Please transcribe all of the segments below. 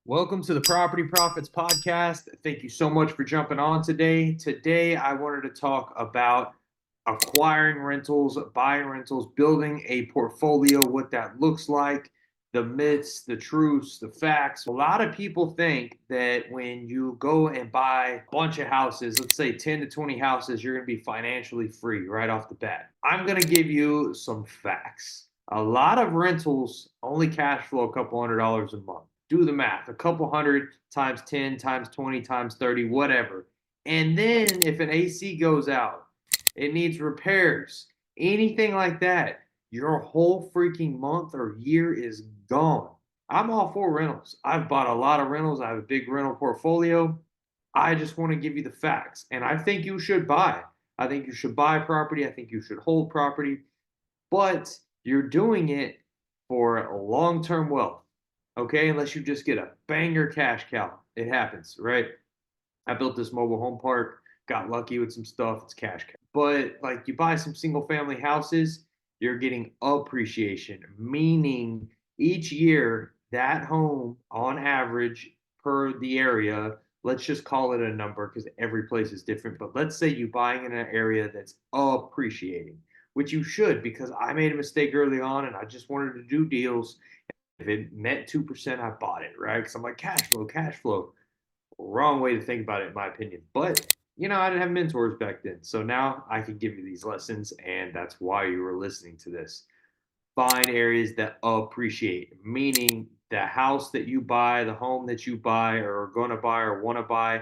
Welcome to the Property Profits Podcast. Thank you so much for jumping on today. Today, I wanted to talk about acquiring rentals, buying rentals, building a portfolio, what that looks like, the myths, the truths, the facts. A lot of people think that when you go and buy a bunch of houses, let's say 10 to 20 houses, you're going to be financially free right off the bat. I'm going to give you some facts. A lot of rentals only cash flow a couple $100s a month. Do the math, a couple hundred times 10 times 20 times 30, whatever. And then if an AC goes out, it needs repairs, anything like that, your whole freaking month or year is gone. I'm all for rentals. I've bought a lot of rentals. I have a big rental portfolio. I just want to give you the facts. And I think you should buy. I think you should buy property. I think you should hold property. But you're doing it for long-term wealth. Okay, unless you just get a banger cash cow. It happens, right? I built this mobile home park, got lucky with some stuff, it's cash cow. But like you buy some single family houses, you're getting appreciation, meaning each year that home on average per the area, let's just call it a number because every place is different, but let's say you're buying in an area that's appreciating, which you should, because I made a mistake early on and I just wanted to do deals. If it meant 2%, I bought it, right? Because I'm like, cash flow, cash flow. Wrong way to think about it, in my opinion. But, I didn't have mentors back then. So now I can give you these lessons, and that's why you were listening to this. Find areas that appreciate, meaning the house that you buy, the home that you buy, or are going to buy or want to buy.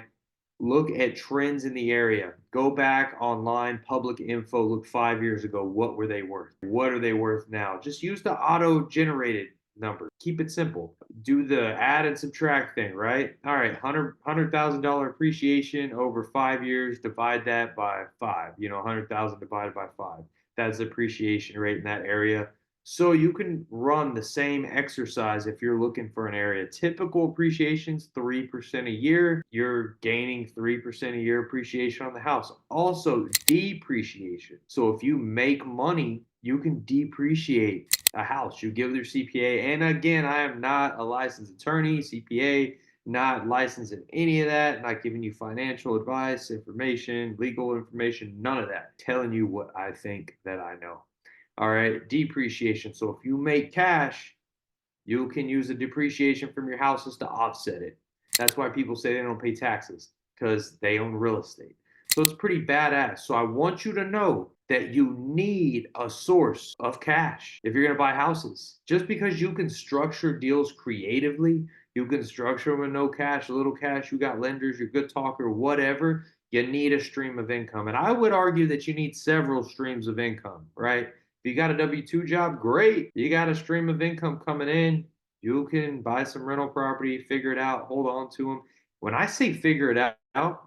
Look at trends in the area. Go back online, public info. Look 5 years ago. What were they worth? What are they worth now? Just use the auto generated number. Keep it simple. Do the add and subtract thing, right? All right, $100,000 appreciation over 5 years. Divide that by five. 100,000 divided by five. That's the appreciation rate in that area. So you can run the same exercise if you're looking for an area. Typical appreciation's 3% a year. You're gaining 3% a year appreciation on the house. Also, depreciation. So if you make money, you can depreciate a house. You give their CPA. And again, I am not a licensed attorney, CPA, not licensed in any of that, not giving you financial advice, information, legal information, none of that. Telling you what I think that I know. All right, depreciation. So if you make cash, you can use the depreciation from your houses to offset it. That's why people say they don't pay taxes, because they own real estate. So it's pretty badass. So I want you to know that you need a source of cash if you're going to buy houses. Just because you can structure deals creatively, you can structure them with no cash, little cash, you got lenders, you're a good talker, whatever, you need a stream of income. And I would argue that you need several streams of income, right? If you got a W-2 job, great. You got a stream of income coming in. You can buy some rental property, figure it out, hold on to them. When I say figure it out,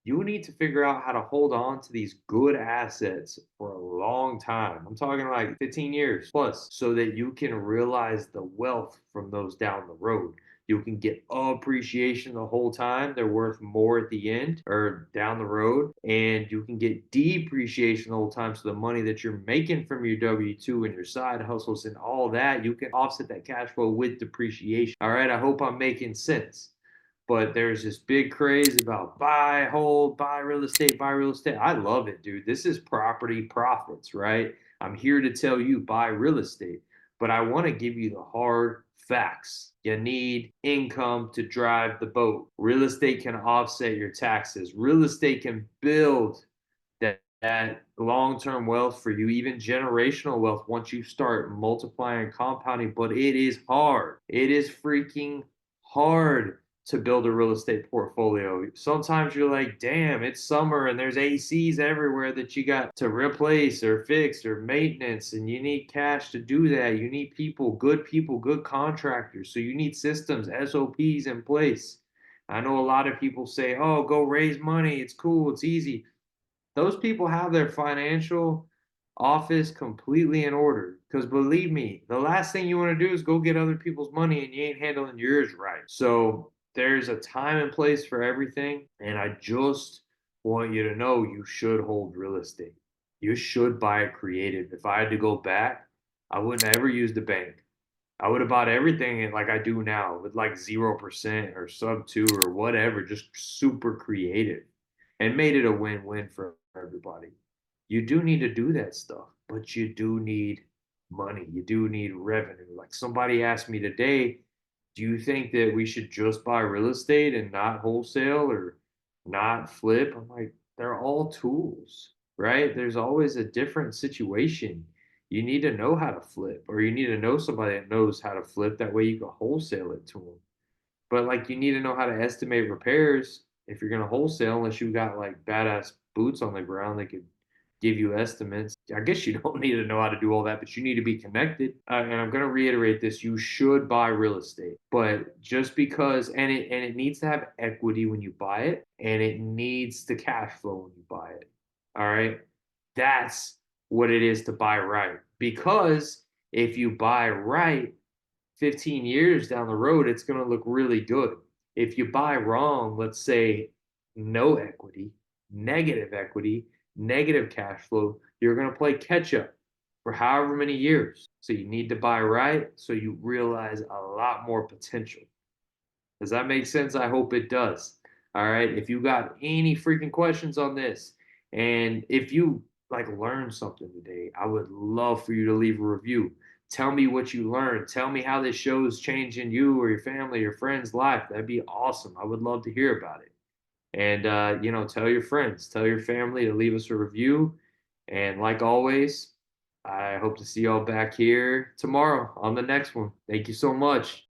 you need to figure out how to hold on to these good assets for a long time. I'm talking like 15 years plus, so that you can realize the wealth from those down the road. You can get appreciation the whole time. They're worth more at the end or down the road. And you can get depreciation the whole time. So the money that you're making from your W-2 and your side hustles and all that, you can offset that cash flow with depreciation. All right. I hope I'm making sense. But there's this big craze about buy, hold, buy real estate, buy real estate. I love it, dude. This is property profits, right? I'm here to tell you buy real estate, but I want to give you the hard facts. You need income to drive the boat. Real estate can offset your taxes. Real estate can build that long-term wealth for you, even generational wealth once you start multiplying and compounding. But it is hard. It is freaking hard to build a real estate portfolio. Sometimes you're like, damn, it's summer and there's ACs everywhere that you got to replace or fix or maintenance, and you need cash to do that. You need people, good contractors. So you need systems, SOPs in place. I know a lot of people say, oh, go raise money. It's cool. It's easy. Those people have their financial office completely in order. Because believe me, the last thing you want to do is go get other people's money and you ain't handling yours right. So there's a time and place for everything. And I just want you to know you should hold real estate. You should buy it creative. If I had to go back, I wouldn't ever use the bank. I would have bought everything like I do now with like 0% or sub two or whatever, just super creative and made it a win-win for everybody. You do need to do that stuff, but you do need money. You do need revenue. Like somebody asked me today, do you think that we should just buy real estate and not wholesale or not flip? I'm like, they're all tools, right? There's always a different situation. You need to know how to flip, or you need to know somebody that knows how to flip. That way you can wholesale it to them. But like you need to know how to estimate repairs if you're gonna wholesale, unless you got like badass boots on the ground that could give you estimates. I guess you don't need to know how to do all that, but you need to be connected. And I'm gonna reiterate this: you should buy real estate, but just because and it needs to have equity when you buy it, and it needs the cash flow when you buy it. All right, that's what it is to buy right. Because if you buy right, 15 years down the road, it's going to look really good. If you buy wrong, let's say no equity, negative cash flow, you're going to play catch up for however many years. So you need to buy right so you realize a lot more potential. Does that make sense? I hope it does. All right. If you got any freaking questions on this, and if you like learned something today, I would love for you to leave a review. Tell me what you learned. Tell me how this show is changing you or your family, your friends' life. That'd be awesome. I would love to hear about it. And tell your friends, tell your family to leave us a review. And like always, I hope to see y'all back here tomorrow on the next one. Thank you so much.